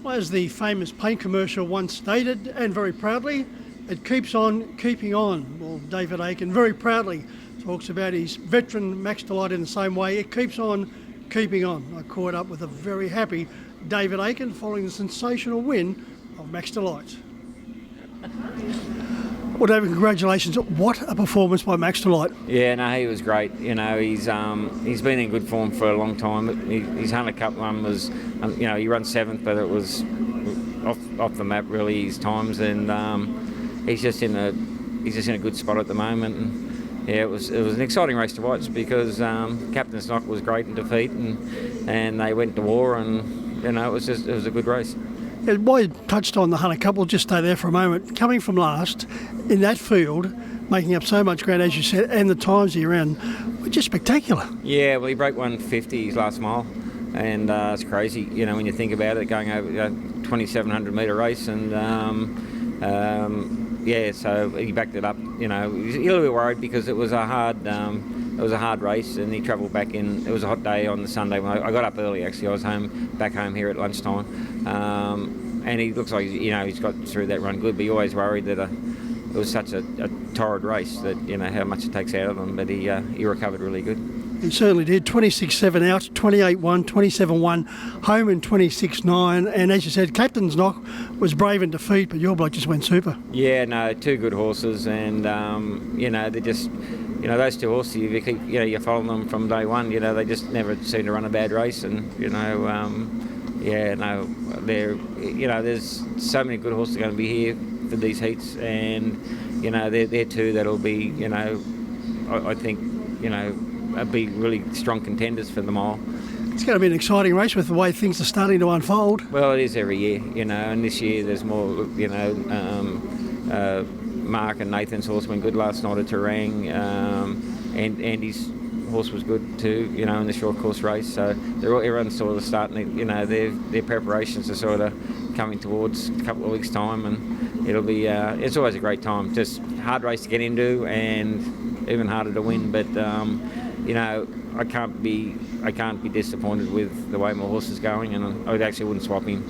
Well, as the famous paint commercial once stated, and very proudly, it keeps on keeping on. Well, David Aiken very proudly talks about his veteran Max Delight in the same way. It keeps on keeping on. I caught up with a very happy David Aiken following the sensational win of Max Delight. Well, David, congratulations. What a performance by Max Delight. Yeah, no, he was great. You know, he's been in good form for a long time. His 100 Cup run was, he ran 7th, but it was off the map really his times, and he's just in a good spot at the moment. And yeah, it was an exciting race to watch because Captain's Knock was great in defeat, and they went to war, and it was a good race. Yeah, why you touched on the 100 Cup, we'll just stay there for a moment. Coming from last in that field, making up so much ground, as you said, and the times he ran were just spectacular. Yeah, well, he broke 150 his last mile, and it's crazy, when you think about it, going over 2,700 metre race, and so he backed it up. He was a little bit worried because it was a hard race, and he travelled back in. It was a hot day on the Sunday. I got up early, actually. I was back home here at lunchtime, and he looks like he's got through that run good. But he always worried that it was such a torrid race that how much it takes out of him. But he recovered really good. He certainly did. 26.7 out, 28.1, 27.1, home in 26.9, and as you said, Captain's Knock was brave in defeat, but your bloke just went super. Yeah, no, 2 good horses, and they're just. Those 2 horses, you keep, you follow them from day one. They just never seem to run a bad race, and there's so many good horses going to be here for these heats, and they're 2 that'll be, I think, be really strong contenders for the mile. It's going to be an exciting race with the way things are starting to unfold. Well, it is every year, and this year there's more, Mark and Nathan's horse went good last night at Terang, and Andy's horse was good too, in the short course race. So everyone's sort of starting, their preparations are sort of coming towards a couple of weeks' time, and it'll be, it's always a great time. Just hard race to get into, and even harder to win. But I can't be disappointed with the way my horse is going, and I actually wouldn't swap him,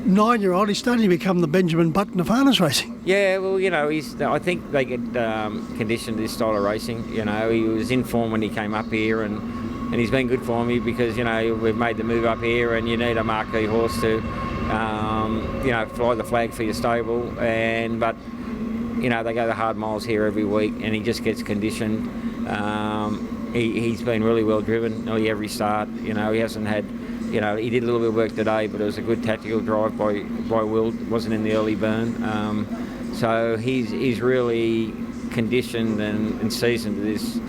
9-year-old, he's starting to become the Benjamin Button of harness racing. Yeah, well, I think they get conditioned to this style of racing. He was in form when he came up here, and he's been good for me because, we've made the move up here, and you need a marquee horse to, fly the flag for your stable. But they go the hard miles here every week, and he just gets conditioned. He's been really well driven nearly every start. He hasn't had... he did a little bit of work today, but it was a good tactical drive by Will. It wasn't in the early burn. So he's really conditioned and seasoned to this,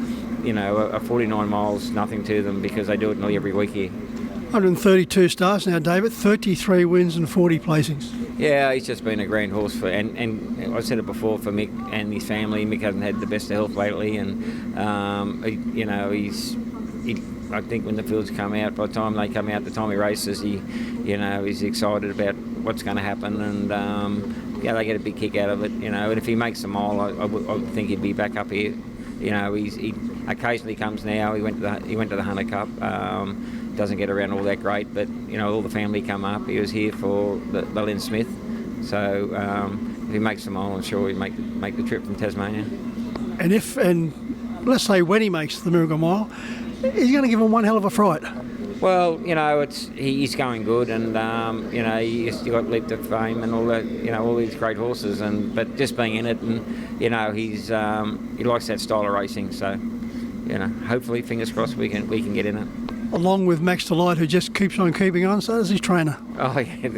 a 49 miles, nothing to them, because they do it nearly every week here. 132 starts now, David, 33 wins and 40 placings. Yeah, he's just been a grand horse and I said it before, for Mick and his family. Mick hasn't had the best of health lately, and I think when the fields come out, by the time they come out, the time he races, he's excited about what's going to happen, and they get a big kick out of it, and if he makes the mile, I would think he'd be back up here. He occasionally comes now. He went to the 100 Cup. Doesn't get around all that great, but all the family come up. He was here for the Lynn Smith, so if he makes the mile, I'm sure he'll make the trip from Tasmania. And let's say when he makes the Miracle Mile, he's going to give him one hell of a fright. Well, he's going good, and he's got Leap to Fame and all that, all these great horses, but just being in it, and he likes that style of racing. So, hopefully, fingers crossed, we can get in it. Along with Max Delight, who just keeps on keeping on, so does his trainer. Oh yeah, it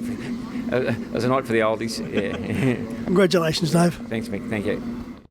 was a night for the oldies. Yeah. Congratulations, Dave. Thanks, Mick. Thank you.